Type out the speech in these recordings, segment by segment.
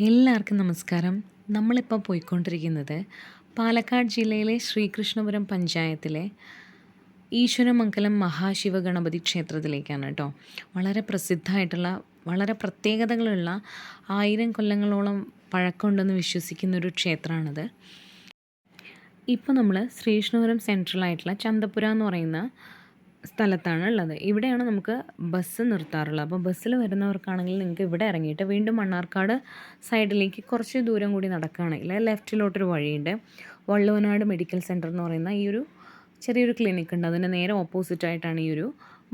എല്ലാവർക്കും നമസ്കാരം. നമ്മളിപ്പോൾ പോയിക്കൊണ്ടിരിക്കുന്നത് പാലക്കാട് ജില്ലയിലെ ശ്രീകൃഷ്ണപുരം പഞ്ചായത്തിലെ ഈശ്വരമംഗലം മഹാശിവഗണപതി ക്ഷേത്രത്തിലേക്കാണ് കേട്ടോ. വളരെ പ്രസിദ്ധമായിട്ടുള്ള, വളരെ പ്രത്യേകതകളുള്ള 1000 കൊല്ലങ്ങളോളം പഴക്കമുണ്ടെന്ന് വിശ്വസിക്കുന്നൊരു ക്ഷേത്രമാണിത്. ഇപ്പോൾ നമ്മൾ ശ്രീകൃഷ്ണപുരം സെൻട്രലായിട്ടുള്ള ചന്തപുര എന്ന് പറയുന്ന സ്ഥലത്താണ് ഉള്ളത്. ഇവിടെയാണ് നമുക്ക് ബസ് നിർത്താറുള്ളത്. അപ്പോൾ ബസ്സിൽ വരുന്നവർക്കാണെങ്കിൽ നിങ്ങൾക്ക് ഇവിടെ ഇറങ്ങിയിട്ട് വീണ്ടും മണ്ണാർക്കാട് സൈഡിലേക്ക് കുറച്ച് ദൂരം കൂടി നടക്കുകയാണെങ്കിൽ ലെഫ്റ്റിലോട്ടൊരു വഴിയുണ്ട്. വള്ളുവനാട് മെഡിക്കൽ സെൻറ്റർ എന്ന് പറയുന്ന ഈ ഒരു ചെറിയൊരു ക്ലിനിക്ക് ഉണ്ട്. അതിൻ്റെ നേരെ ഓപ്പോസിറ്റായിട്ടാണ് ഈ ഒരു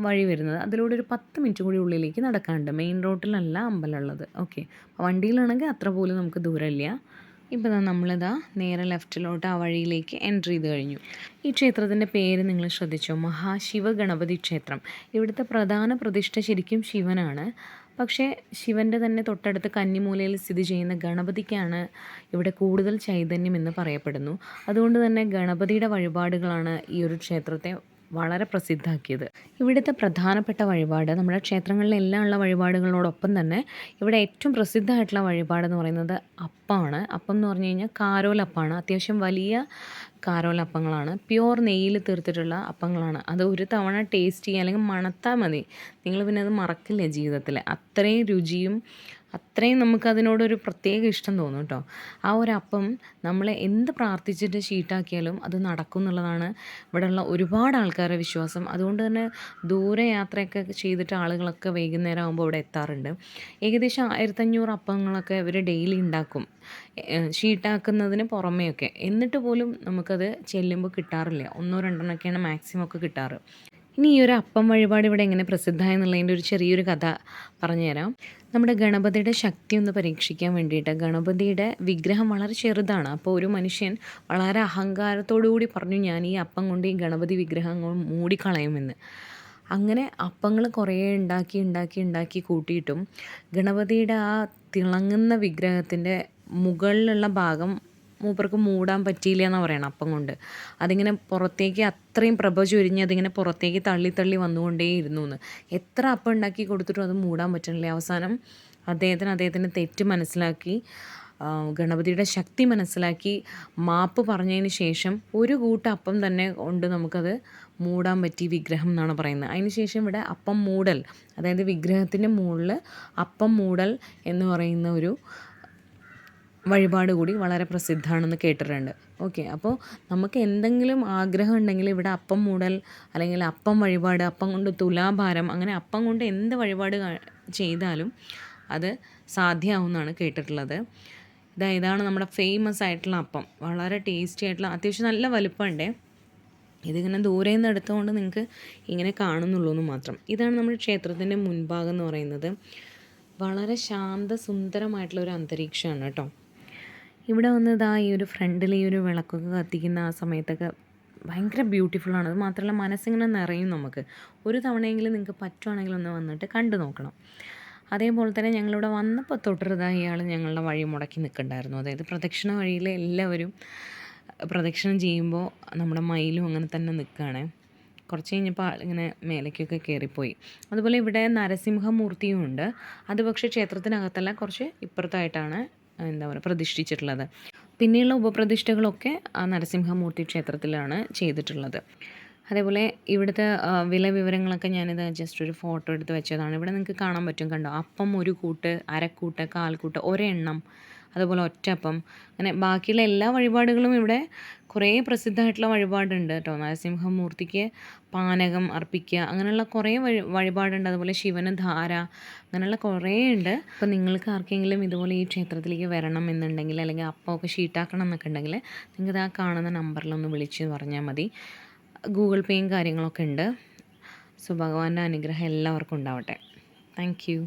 വഴി വരുന്നത്. അതിലൂടെ ഒരു 10 മിനിറ്റ് കൂടി ഉള്ളിലേക്ക് നടക്കാനുണ്ട്. മെയിൻ റോഡിലല്ല അമ്പലം ഉള്ളത്. ഓക്കെ, വണ്ടിയിലാണെങ്കിൽ അത്ര പോലും നമുക്ക് ദൂരമില്ല. ഇപ്പോൾ നമ്മളിതാ നേരെ ലെഫ്റ്റിലോട്ട് ആ വഴിയിലേക്ക് എൻട്രി ചെയ്ത് കഴിഞ്ഞു. ഈ ക്ഷേത്രത്തിൻ്റെ പേര് നിങ്ങൾ ശ്രദ്ധിച്ചോ? മഹാശിവ ഗണപതി ക്ഷേത്രം. ഇവിടുത്തെ പ്രധാന പ്രതിഷ്ഠ ശരിക്കും ശിവനാണ്. പക്ഷേ ശിവൻ്റെ തന്നെ തൊട്ടടുത്ത് കന്നിമൂലയിൽ സ്ഥിതി ചെയ്യുന്ന ഗണപതിക്കാണ് ഇവിടെ കൂടുതൽ ചൈതന്യം എന്ന് പറയപ്പെടുന്നു. അതുകൊണ്ട് തന്നെ ഗണപതിയുടെ വഴിപാടുകളാണ് ഈ ഒരു ക്ഷേത്രത്തെ വളരെ പ്രസിദ്ധമാക്കിയത്. ഇവിടുത്തെ പ്രധാനപ്പെട്ട വഴിപാട് നമ്മുടെ ക്ഷേത്രങ്ങളിലെല്ലാം ഉള്ള വഴിപാടുകളോടൊപ്പം തന്നെ ഇവിടെ ഏറ്റവും പ്രസിദ്ധമായിട്ടുള്ള വഴിപാടെന്ന് പറയുന്നത് അപ്പമാണ്. അപ്പം എന്ന് പറഞ്ഞു കഴിഞ്ഞാൽ കാരോലപ്പമാണ്. അത്യാവശ്യം വലിയ കാരോലപ്പങ്ങളാണ്. പ്യുവർ നെയ്യിൽ തീർത്തിട്ടുള്ള അപ്പങ്ങളാണ്. അത് ഒരു തവണ ടേസ്റ്റ് ചെയ്യുക അല്ലെങ്കിൽ മണത്താൽ മതി, നിങ്ങൾ പിന്നെ അത് മറക്കില്ല ജീവിതത്തിൽ. അത്രയും രുചിയും അത്രയും നമുക്കതിനോടൊരു പ്രത്യേക ഇഷ്ടം തോന്നും കേട്ടോ. ആ ഒരു അപ്പം നമ്മൾ എന്ത് പ്രാർത്ഥിച്ചിട്ട് ഷീട്ടാക്കിയാലും അത് നടക്കും എന്നുള്ളതാണ് ഇവിടെയുള്ള ഒരുപാട് ആൾക്കാരുടെ വിശ്വാസം. അതുകൊണ്ട് തന്നെ ദൂരെ യാത്രയൊക്കെ ചെയ്തിട്ട് ആളുകളൊക്കെ വൈകുന്നേരം ആകുമ്പോൾ ഇവിടെ എത്താറുണ്ട്. ഏകദേശം 1500 അപ്പങ്ങളൊക്കെ ഇവർ ഡെയിലി ഉണ്ടാക്കും, ഷീട്ടാക്കുന്നതിന് പുറമെയൊക്കെ. എന്നിട്ട് പോലും നമുക്കത് ചെല്ലുമ്പോൾ കിട്ടാറില്ല. 1-2 മാക്സിമം ഒക്കെ കിട്ടാറ്. ഇനി ഈ ഒരു അപ്പം വഴിപാട് ഇവിടെ എങ്ങനെ പ്രസിദ്ധമായെന്നുള്ളതിൻ്റെ ഒരു ചെറിയൊരു കഥ പറഞ്ഞുതരാം. നമ്മുടെ ഗണപതിയുടെ ശക്തി ഒന്ന് പരീക്ഷിക്കാൻ വേണ്ടിയിട്ട്, ഗണപതിയുടെ വിഗ്രഹം വളരെ ചെറുതാണ്. അപ്പോൾ ഒരു മനുഷ്യൻ വളരെ അഹങ്കാരത്തോടു കൂടി പറഞ്ഞു, ഞാൻ ഈ അപ്പം കൊണ്ട് ഈ ഗണപതി വിഗ്രഹം മൂടിക്കളയുമെന്ന്. അങ്ങനെ അപ്പങ്ങൾ കുറേ ഉണ്ടാക്കി കൂട്ടിയിട്ടും ഗണപതിയുടെ ആ തിളങ്ങുന്ന വിഗ്രഹത്തിൻ്റെ മുകളിലുള്ള ഭാഗം മൂപ്പർക്ക് മൂടാൻ പറ്റിയില്ല എന്നാണ് പറയണം അപ്പം കൊണ്ട്. അതിങ്ങനെ പുറത്തേക്ക് അത്രയും പ്രഭ ചൊരിഞ്ഞ് അതിങ്ങനെ പുറത്തേക്ക് തള്ളി വന്നുകൊണ്ടേയിരുന്നു എന്ന്. എത്ര അപ്പം ഉണ്ടാക്കി കൊടുത്തിട്ടും അത് മൂടാൻ പറ്റണില്ല. അവസാനം അദ്ദേഹത്തിന് തെറ്റ് മനസ്സിലാക്കി, ഗണപതിയുടെ ശക്തി മനസ്സിലാക്കി മാപ്പ് പറഞ്ഞതിന് ശേഷം ഒരു കൂട്ടം അപ്പം തന്നെ കൊണ്ട് നമുക്കത് മൂടാൻ പറ്റി വിഗ്രഹം എന്നാണ് പറയുന്നത്. അതിന് ശേഷം ഇവിടെ അപ്പം മൂടൽ, അതായത് വിഗ്രഹത്തിൻ്റെ മുകളിൽ അപ്പം മൂടൽ എന്ന് പറയുന്ന ഒരു വഴിപാട് കൂടി വളരെ പ്രസിദ്ധമാണെന്ന് കേട്ടിട്ടുണ്ട്. ഓക്കെ, അപ്പോൾ നമുക്ക് എന്തെങ്കിലും ആഗ്രഹം ഉണ്ടെങ്കിൽ ഇവിടെ അപ്പം മൂടൽ അല്ലെങ്കിൽ അപ്പം വഴിപാട്, അപ്പം കൊണ്ട് തുലാഭാരം, അങ്ങനെ അപ്പം കൊണ്ട് എന്ത് വഴിപാട് ചെയ്താലും അത് സാധ്യമാവുമെന്നാണ് കേട്ടിട്ടുള്ളത്. ഇതാണ് നമ്മുടെ ഫേമസ് ആയിട്ടുള്ള അപ്പം. വളരെ ടേസ്റ്റി ആയിട്ടുള്ള, അത്യാവശ്യം നല്ല വലുപ്പമുണ്ട്. ഇതിങ്ങനെ ദൂരെ നിന്ന് എടുത്തുകൊണ്ട് നിങ്ങൾക്ക് ഇങ്ങനെ കാണുന്നുള്ളൂ എന്ന് മാത്രം. ഇതാണ് നമ്മുടെ ക്ഷേത്രത്തിൻ്റെ മുൻഭാഗം എന്ന് പറയുന്നത്. വളരെ ശാന്തസുന്ദരമായിട്ടുള്ള ഒരു അന്തരീക്ഷമാണ് കേട്ടോ. ഇവിടെ വന്നതാ ഈ ഒരു ഫ്രണ്ടിൽ ഈ ഒരു വിളക്കൊക്കെ കത്തിക്കുന്ന ആ സമയത്തൊക്കെ ഭയങ്കര ബ്യൂട്ടിഫുള്ളാണ്. അത് മാത്രമല്ല മനസ്സിങ്ങനെ നിറയും നമുക്ക്. ഒരു തവണയെങ്കിലും നിങ്ങൾക്ക് പറ്റുവാണെങ്കിൽ ഒന്ന് വന്നിട്ട് കണ്ടു നോക്കണം. അതേപോലെ തന്നെ ഞങ്ങളിവിടെ വന്നപ്പോൾ തൊട്ടരുതാ ഇയാൾ ഞങ്ങളുടെ വഴി മുടക്കി നിൽക്കണ്ടായിരുന്നു. അതായത് പ്രദക്ഷിണ വഴിയിൽ എല്ലാവരും പ്രദക്ഷിണം ചെയ്യുമ്പോൾ നമ്മുടെ മയിലും അങ്ങനെ തന്നെ നിൽക്കുകയാണ്. കുറച്ച് കഴിഞ്ഞപ്പോൾ ഇങ്ങനെ മേലേക്കൊക്കെ കയറിപ്പോയി. അതുപോലെ ഇവിടെ നരസിംഹമൂർത്തിയും ഉണ്ട്. അത് പക്ഷേ ക്ഷേത്രത്തിനകത്തല്ല, കുറച്ച് ഇപ്പുറത്തായിട്ടാണ് പ്രതിഷ്ഠിച്ചിട്ടുള്ളത്. പിന്നെയുള്ള ഉപപ്രതിഷ്ഠകളൊക്കെ ആ നരസിംഹമൂർത്തി ക്ഷേത്രത്തിലാണ് ചെയ്തിട്ടുള്ളത്. അതേപോലെ ഇവിടുത്തെ വില വിവരങ്ങളൊക്കെ ഞാനിത് ജസ്റ്റ് ഒരു ഫോട്ടോ എടുത്ത് വെച്ചതാണ്. ഇവിടെ നിങ്ങൾക്ക് കാണാൻ പറ്റും, കണ്ടോ? അപ്പം 1 കൂട്ട്, അരക്കൂട്ട്, കാൽക്കൂട്ട്, ഒരെണ്ണം, അതുപോലെ ഒറ്റപ്പം, അങ്ങനെ ബാക്കിയുള്ള എല്ലാ വഴിപാടുകളും ഇവിടെ കുറേ പ്രസിദ്ധമായിട്ടുള്ള വഴിപാടുണ്ട് കേട്ടോ. നരസിംഹമൂർത്തിക്ക് പാനകം അർപ്പിക്കുക, അങ്ങനെയുള്ള കുറേ വഴിപാടുണ്ട്. അതുപോലെ ശിവന് ധാര, അങ്ങനെയുള്ള കുറേ ഉണ്ട്. അപ്പോൾ നിങ്ങൾക്ക് ആർക്കെങ്കിലും ഇതുപോലെ ഈ ക്ഷേത്രത്തിലേക്ക് വരണം എന്നുണ്ടെങ്കിൽ, അല്ലെങ്കിൽ അപ്പമൊക്കെ ഷീട്ടാക്കണം എന്നൊക്കെ ഉണ്ടെങ്കിൽ നിങ്ങൾക്ക് ആ കാണുന്ന നമ്പറിലൊന്ന് വിളിച്ച് പറഞ്ഞാൽ മതി. ഗൂഗിൾ പേയും കാര്യങ്ങളൊക്കെ ഉണ്ട്. സോ ഭഗവാന്റെ അനുഗ്രഹം എല്ലാവർക്കും ഉണ്ടാവട്ടെ. Thank you.